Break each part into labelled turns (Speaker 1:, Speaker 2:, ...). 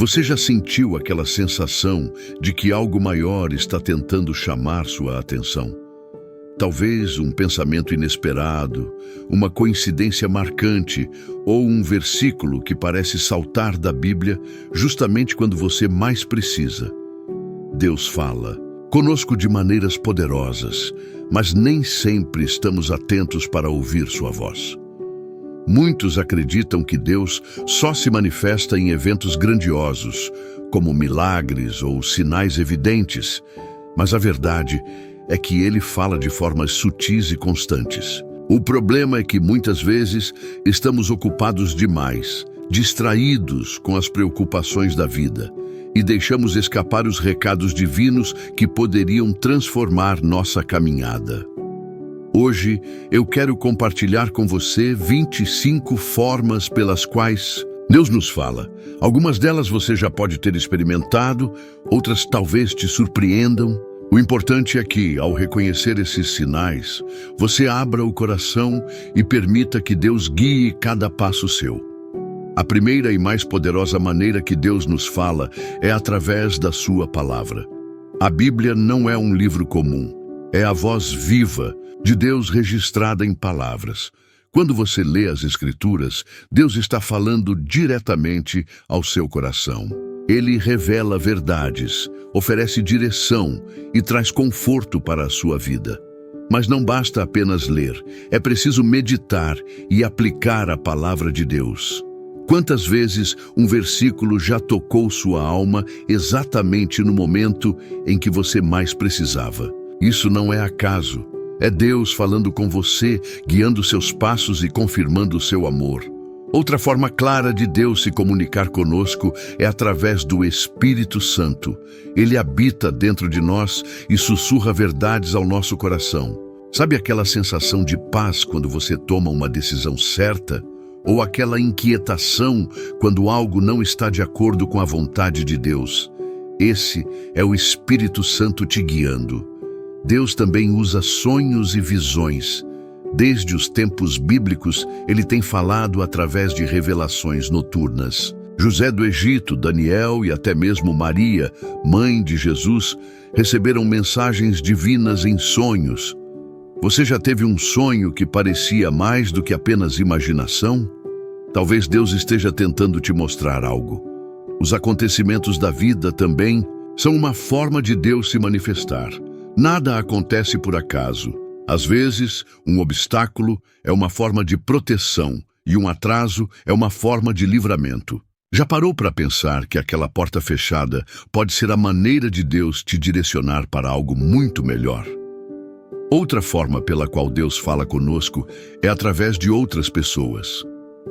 Speaker 1: Você já sentiu aquela sensação de que algo maior está tentando chamar sua atenção? Talvez um pensamento inesperado, uma coincidência marcante ou um versículo que parece saltar da Bíblia justamente quando você mais precisa. Deus fala conosco de maneiras poderosas, mas nem sempre estamos atentos para ouvir sua voz. Muitos acreditam que Deus só se manifesta em eventos grandiosos, como milagres ou sinais evidentes, mas a verdade é que Ele fala de formas sutis e constantes. O problema é que muitas vezes estamos ocupados demais, distraídos com as preocupações da vida, e deixamos escapar os recados divinos que poderiam transformar nossa caminhada. Hoje, eu quero compartilhar com você 25 formas pelas quais Deus nos fala. Algumas delas você já pode ter experimentado, outras talvez te surpreendam. O importante é que, ao reconhecer esses sinais, você abra o coração e permita que Deus guie cada passo seu. A primeira e mais poderosa maneira que Deus nos fala é através da sua palavra. A Bíblia não é um livro comum, é a voz viva de Deus registrada em palavras. Quando você lê as Escrituras, Deus está falando diretamente ao seu coração. Ele revela verdades, oferece direção e traz conforto para a sua vida. Mas não basta apenas ler, é preciso meditar e aplicar a palavra de Deus. Quantas vezes um versículo já tocou sua alma exatamente no momento em que você mais precisava? Isso não é acaso. É Deus falando com você, guiando seus passos e confirmando o seu amor. Outra forma clara de Deus se comunicar conosco é através do Espírito Santo. Ele habita dentro de nós e sussurra verdades ao nosso coração. Sabe aquela sensação de paz quando você toma uma decisão certa? Ou aquela inquietação quando algo não está de acordo com a vontade de Deus? Esse é o Espírito Santo te guiando. Deus também usa sonhos e visões. Desde os tempos bíblicos, Ele tem falado através de revelações noturnas. José do Egito, Daniel e até mesmo Maria, mãe de Jesus, receberam mensagens divinas em sonhos. Você já teve um sonho que parecia mais do que apenas imaginação? Talvez Deus esteja tentando te mostrar algo. Os acontecimentos da vida também são uma forma de Deus se manifestar. Nada acontece por acaso. Às vezes, um obstáculo é uma forma de proteção e um atraso é uma forma de livramento. Já parou para pensar que aquela porta fechada pode ser a maneira de Deus te direcionar para algo muito melhor? Outra forma pela qual Deus fala conosco é através de outras pessoas.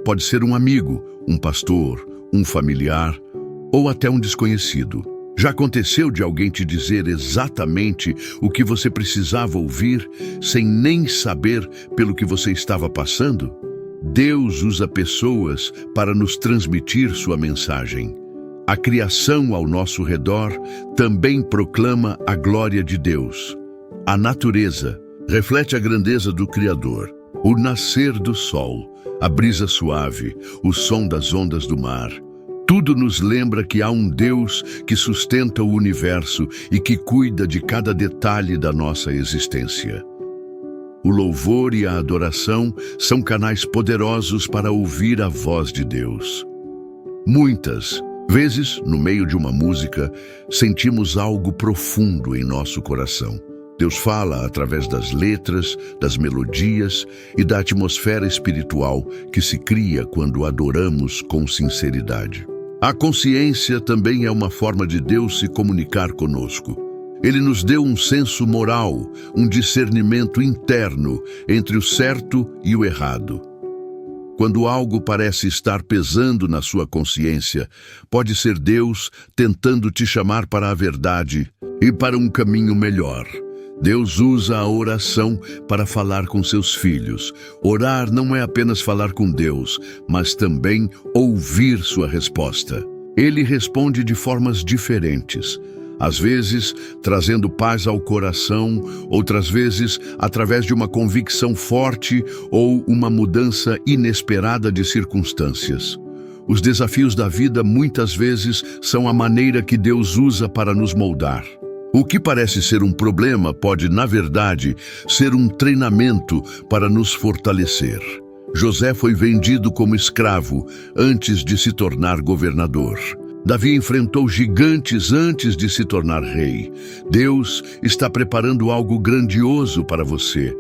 Speaker 1: Pode ser um amigo, um pastor, um familiar ou até um desconhecido. Já aconteceu de alguém te dizer exatamente o que você precisava ouvir, sem nem saber pelo que você estava passando? Deus usa pessoas para nos transmitir sua mensagem. A criação ao nosso redor também proclama a glória de Deus. A natureza reflete a grandeza do Criador. O nascer do sol, a brisa suave, o som das ondas do mar. Tudo nos lembra que há um Deus que sustenta o universo e que cuida de cada detalhe da nossa existência. O louvor e a adoração são canais poderosos para ouvir a voz de Deus. Muitas vezes, no meio de uma música, sentimos algo profundo em nosso coração. Deus fala através das letras, das melodias e da atmosfera espiritual que se cria quando adoramos com sinceridade. A consciência também é uma forma de Deus se comunicar conosco. Ele nos deu um senso moral, um discernimento interno entre o certo e o errado. Quando algo parece estar pesando na sua consciência, pode ser Deus tentando te chamar para a verdade e para um caminho melhor. Deus usa a oração para falar com seus filhos. Orar não é apenas falar com Deus, mas também ouvir sua resposta. Ele responde de formas diferentes. Às vezes, trazendo paz ao coração, outras vezes, através de uma convicção forte ou uma mudança inesperada de circunstâncias. Os desafios da vida muitas vezes são a maneira que Deus usa para nos moldar. O que parece ser um problema pode, na verdade, ser um treinamento para nos fortalecer. José foi vendido como escravo antes de se tornar governador. Davi enfrentou gigantes antes de se tornar rei. Deus está preparando algo grandioso para você.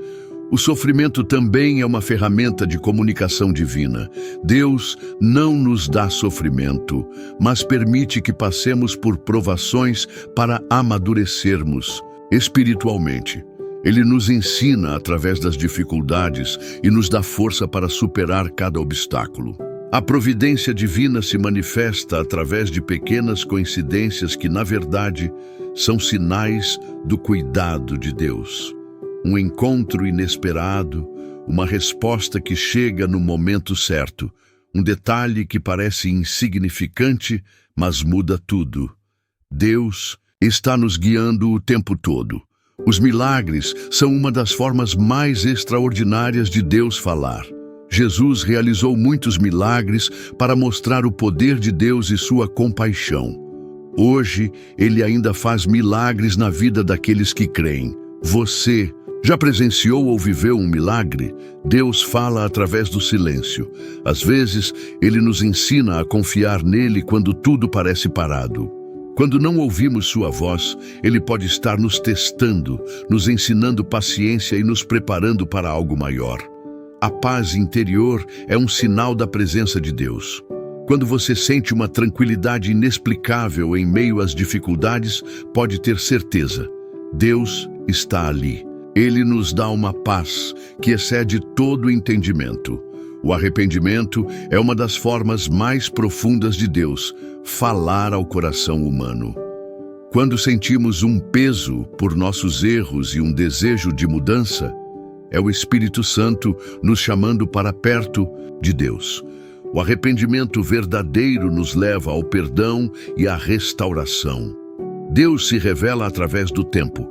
Speaker 1: O sofrimento também é uma ferramenta de comunicação divina. Deus não nos dá sofrimento, mas permite que passemos por provações para amadurecermos espiritualmente. Ele nos ensina através das dificuldades e nos dá força para superar cada obstáculo. A providência divina se manifesta através de pequenas coincidências que, na verdade, são sinais do cuidado de Deus. Um encontro inesperado, uma resposta que chega no momento certo, um detalhe que parece insignificante, mas muda tudo. Deus está nos guiando o tempo todo. Os milagres são uma das formas mais extraordinárias de Deus falar. Jesus realizou muitos milagres para mostrar o poder de Deus e sua compaixão. Hoje, Ele ainda faz milagres na vida daqueles que creem. Você já presenciou ou viveu um milagre? Deus fala através do silêncio. Às vezes, Ele nos ensina a confiar nele quando tudo parece parado. Quando não ouvimos sua voz, Ele pode estar nos testando, nos ensinando paciência e nos preparando para algo maior. A paz interior é um sinal da presença de Deus. Quando você sente uma tranquilidade inexplicável em meio às dificuldades, pode ter certeza, Deus está ali. Ele nos dá uma paz que excede todo o entendimento. O arrependimento é uma das formas mais profundas de Deus falar ao coração humano. Quando sentimos um peso por nossos erros e um desejo de mudança, é o Espírito Santo nos chamando para perto de Deus. O arrependimento verdadeiro nos leva ao perdão e à restauração. Deus se revela através do tempo.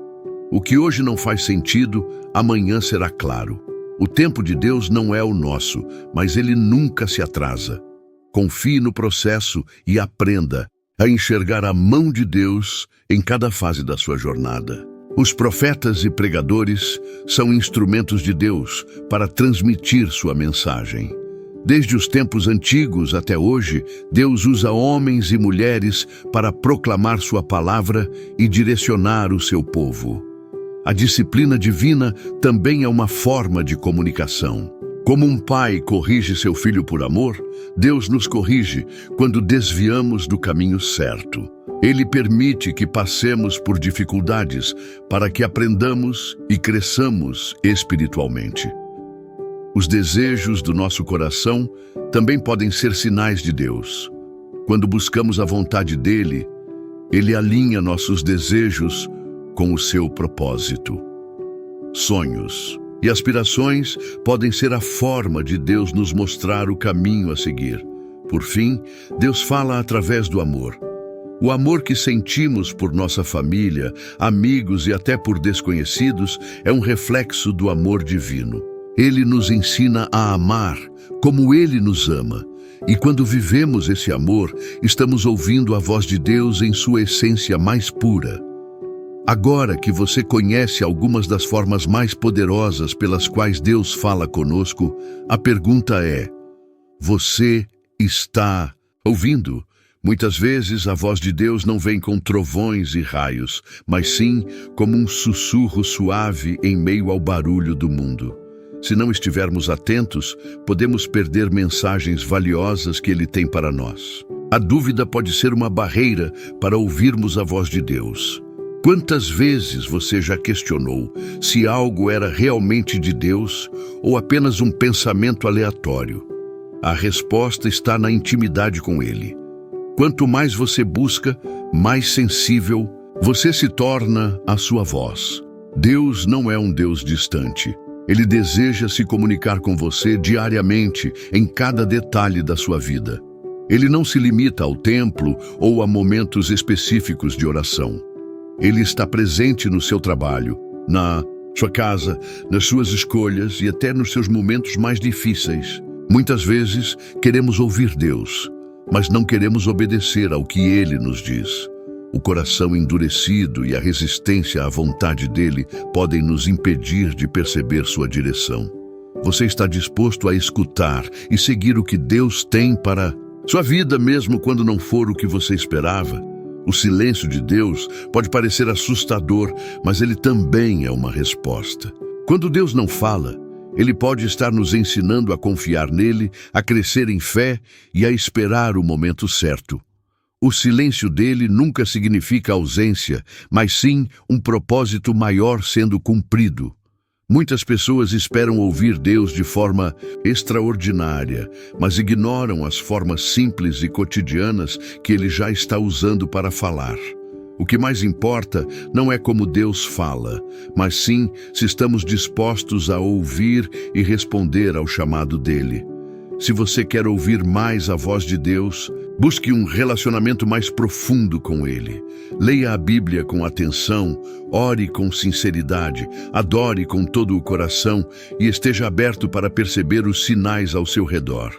Speaker 1: O que hoje não faz sentido, amanhã será claro. O tempo de Deus não é o nosso, mas Ele nunca se atrasa. Confie no processo e aprenda a enxergar a mão de Deus em cada fase da sua jornada. Os profetas e pregadores são instrumentos de Deus para transmitir sua mensagem. Desde os tempos antigos até hoje, Deus usa homens e mulheres para proclamar sua palavra e direcionar o seu povo. A disciplina divina também é uma forma de comunicação. Como um pai corrige seu filho por amor, Deus nos corrige quando desviamos do caminho certo. Ele permite que passemos por dificuldades para que aprendamos e cresçamos espiritualmente. Os desejos do nosso coração também podem ser sinais de Deus. Quando buscamos a vontade dele, ele alinha nossos desejos com o seu propósito. Sonhos e aspirações podem ser a forma de Deus nos mostrar o caminho a seguir. Por fim, Deus fala através do amor. O amor que sentimos por nossa família, amigos e até por desconhecidos é um reflexo do amor divino. Ele nos ensina a amar como Ele nos ama. E quando vivemos esse amor, estamos ouvindo a voz de Deus em sua essência mais pura. Agora que você conhece algumas das formas mais poderosas pelas quais Deus fala conosco, a pergunta é: você está ouvindo? Muitas vezes a voz de Deus não vem com trovões e raios, mas sim como um sussurro suave em meio ao barulho do mundo. Se não estivermos atentos, podemos perder mensagens valiosas que Ele tem para nós. A dúvida pode ser uma barreira para ouvirmos a voz de Deus. Quantas vezes você já questionou se algo era realmente de Deus ou apenas um pensamento aleatório? A resposta está na intimidade com Ele. Quanto mais você busca, mais sensível você se torna à sua voz. Deus não é um Deus distante. Ele deseja se comunicar com você diariamente, em cada detalhe da sua vida. Ele não se limita ao templo ou a momentos específicos de oração. Ele está presente no seu trabalho, na sua casa, nas suas escolhas e até nos seus momentos mais difíceis. Muitas vezes queremos ouvir Deus, mas não queremos obedecer ao que Ele nos diz. O coração endurecido e a resistência à vontade dele podem nos impedir de perceber sua direção. Você está disposto a escutar e seguir o que Deus tem para sua vida, mesmo quando não for o que você esperava? O silêncio de Deus pode parecer assustador, mas ele também é uma resposta. Quando Deus não fala, Ele pode estar nos ensinando a confiar nele, a crescer em fé e a esperar o momento certo. O silêncio dele nunca significa ausência, mas sim um propósito maior sendo cumprido. Muitas pessoas esperam ouvir Deus de forma extraordinária, mas ignoram as formas simples e cotidianas que Ele já está usando para falar. O que mais importa não é como Deus fala, mas sim se estamos dispostos a ouvir e responder ao chamado dele. Se você quer ouvir mais a voz de Deus, busque um relacionamento mais profundo com Ele. Leia a Bíblia com atenção, ore com sinceridade, adore com todo o coração e esteja aberto para perceber os sinais ao seu redor.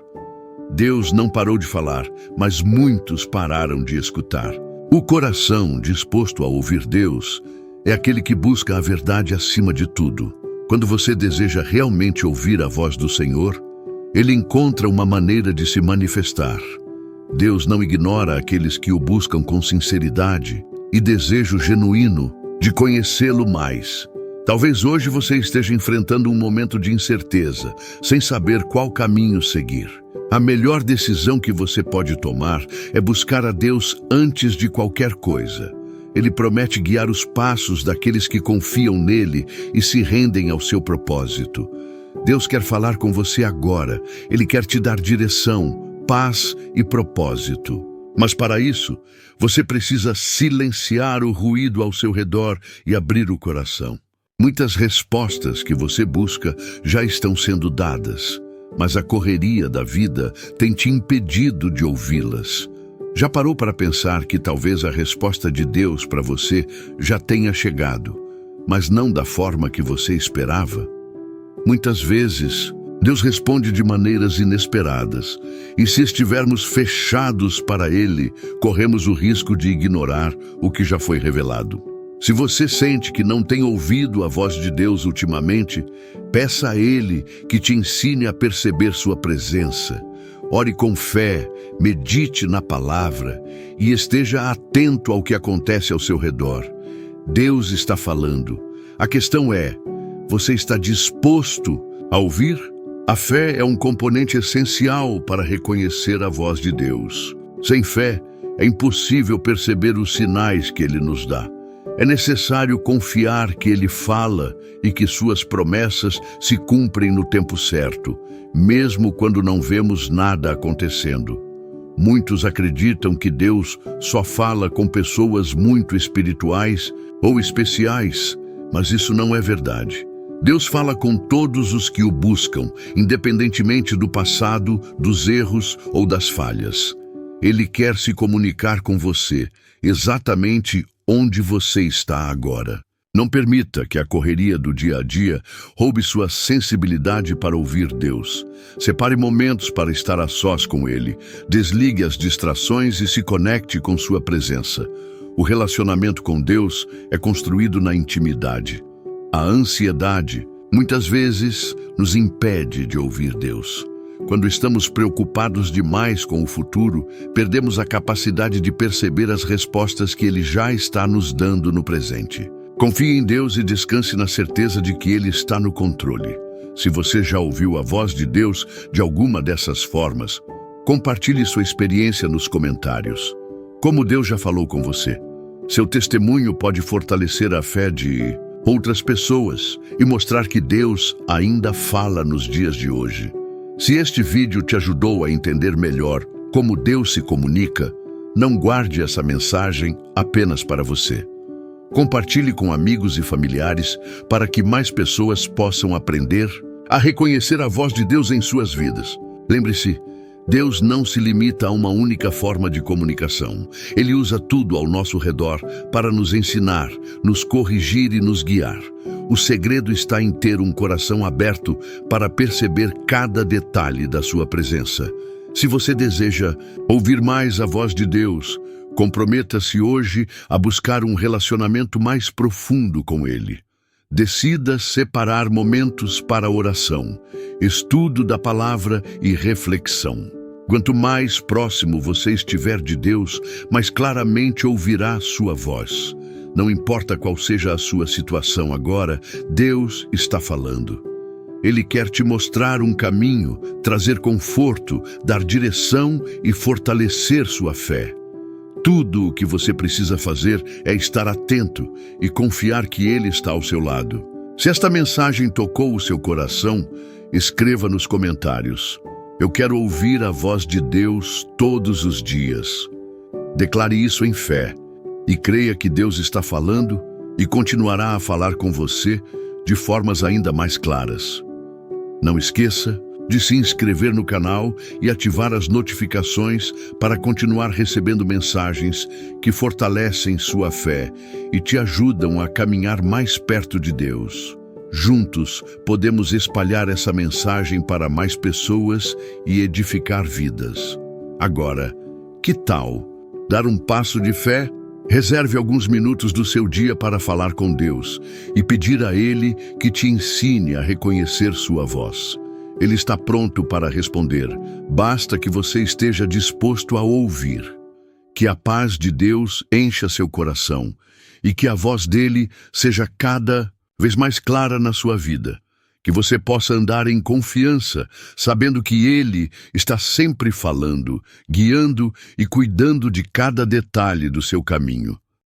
Speaker 1: Deus não parou de falar, mas muitos pararam de escutar. O coração disposto a ouvir Deus é aquele que busca a verdade acima de tudo. Quando você deseja realmente ouvir a voz do Senhor, Ele encontra uma maneira de se manifestar. Deus não ignora aqueles que o buscam com sinceridade e desejo genuíno de conhecê-lo mais. Talvez hoje você esteja enfrentando um momento de incerteza, sem saber qual caminho seguir. A melhor decisão que você pode tomar é buscar a Deus antes de qualquer coisa. Ele promete guiar os passos daqueles que confiam nele e se rendem ao seu propósito. Deus quer falar com você agora. Ele quer te dar direção, paz e propósito. Mas para isso, você precisa silenciar o ruído ao seu redor e abrir o coração. Muitas respostas que você busca já estão sendo dadas, mas a correria da vida tem te impedido de ouvi-las. Já parou para pensar que talvez a resposta de Deus para você já tenha chegado, mas não da forma que você esperava? Muitas vezes, Deus responde de maneiras inesperadas, e se estivermos fechados para Ele, corremos o risco de ignorar o que já foi revelado. Se você sente que não tem ouvido a voz de Deus ultimamente, peça a Ele que te ensine a perceber sua presença. Ore com fé, medite na palavra e esteja atento ao que acontece ao seu redor. Deus está falando. A questão é, você está disposto a ouvir? A fé é um componente essencial para reconhecer a voz de Deus. Sem fé, é impossível perceber os sinais que Ele nos dá. É necessário confiar que Ele fala e que suas promessas se cumprem no tempo certo, mesmo quando não vemos nada acontecendo. Muitos acreditam que Deus só fala com pessoas muito espirituais ou especiais, mas isso não é verdade. Deus fala com todos os que o buscam, independentemente do passado, dos erros ou das falhas. Ele quer se comunicar com você, exatamente onde você está agora. Não permita que a correria do dia a dia roube sua sensibilidade para ouvir Deus. Separe momentos para estar a sós com Ele. Desligue as distrações e se conecte com sua presença. O relacionamento com Deus é construído na intimidade. A ansiedade, muitas vezes, nos impede de ouvir Deus. Quando estamos preocupados demais com o futuro, perdemos a capacidade de perceber as respostas que Ele já está nos dando no presente. Confie em Deus e descanse na certeza de que Ele está no controle. Se você já ouviu a voz de Deus de alguma dessas formas, compartilhe sua experiência nos comentários. Como Deus já falou com você? Seu testemunho pode fortalecer a fé de outras pessoas e mostrar que Deus ainda fala nos dias de hoje. Se este vídeo te ajudou a entender melhor como Deus se comunica, não guarde essa mensagem apenas para você. Compartilhe com amigos e familiares para que mais pessoas possam aprender a reconhecer a voz de Deus em suas vidas. Lembre-se, Deus não se limita a uma única forma de comunicação. Ele usa tudo ao nosso redor para nos ensinar, nos corrigir e nos guiar. O segredo está em ter um coração aberto para perceber cada detalhe da sua presença. Se você deseja ouvir mais a voz de Deus, comprometa-se hoje a buscar um relacionamento mais profundo com Ele. Decida separar momentos para oração, estudo da palavra e reflexão. Quanto mais próximo você estiver de Deus, mais claramente ouvirá sua voz. Não importa qual seja a sua situação agora, Deus está falando. Ele quer te mostrar um caminho, trazer conforto, dar direção e fortalecer sua fé. Tudo o que você precisa fazer é estar atento e confiar que Ele está ao seu lado. Se esta mensagem tocou o seu coração, escreva nos comentários: eu quero ouvir a voz de Deus todos os dias. Declare isso em fé e creia que Deus está falando e continuará a falar com você de formas ainda mais claras. Não esqueça de se inscrever no canal e ativar as notificações para continuar recebendo mensagens que fortalecem sua fé e te ajudam a caminhar mais perto de Deus. Juntos, podemos espalhar essa mensagem para mais pessoas e edificar vidas. Agora, que tal dar um passo de fé? Reserve alguns minutos do seu dia para falar com Deus e pedir a Ele que te ensine a reconhecer sua voz. Ele está pronto para responder. Basta que você esteja disposto a ouvir. Que a paz de Deus encha seu coração e que a voz dele seja cada vez mais clara na sua vida. Que você possa andar em confiança, sabendo que Ele está sempre falando, guiando e cuidando de cada detalhe do seu caminho.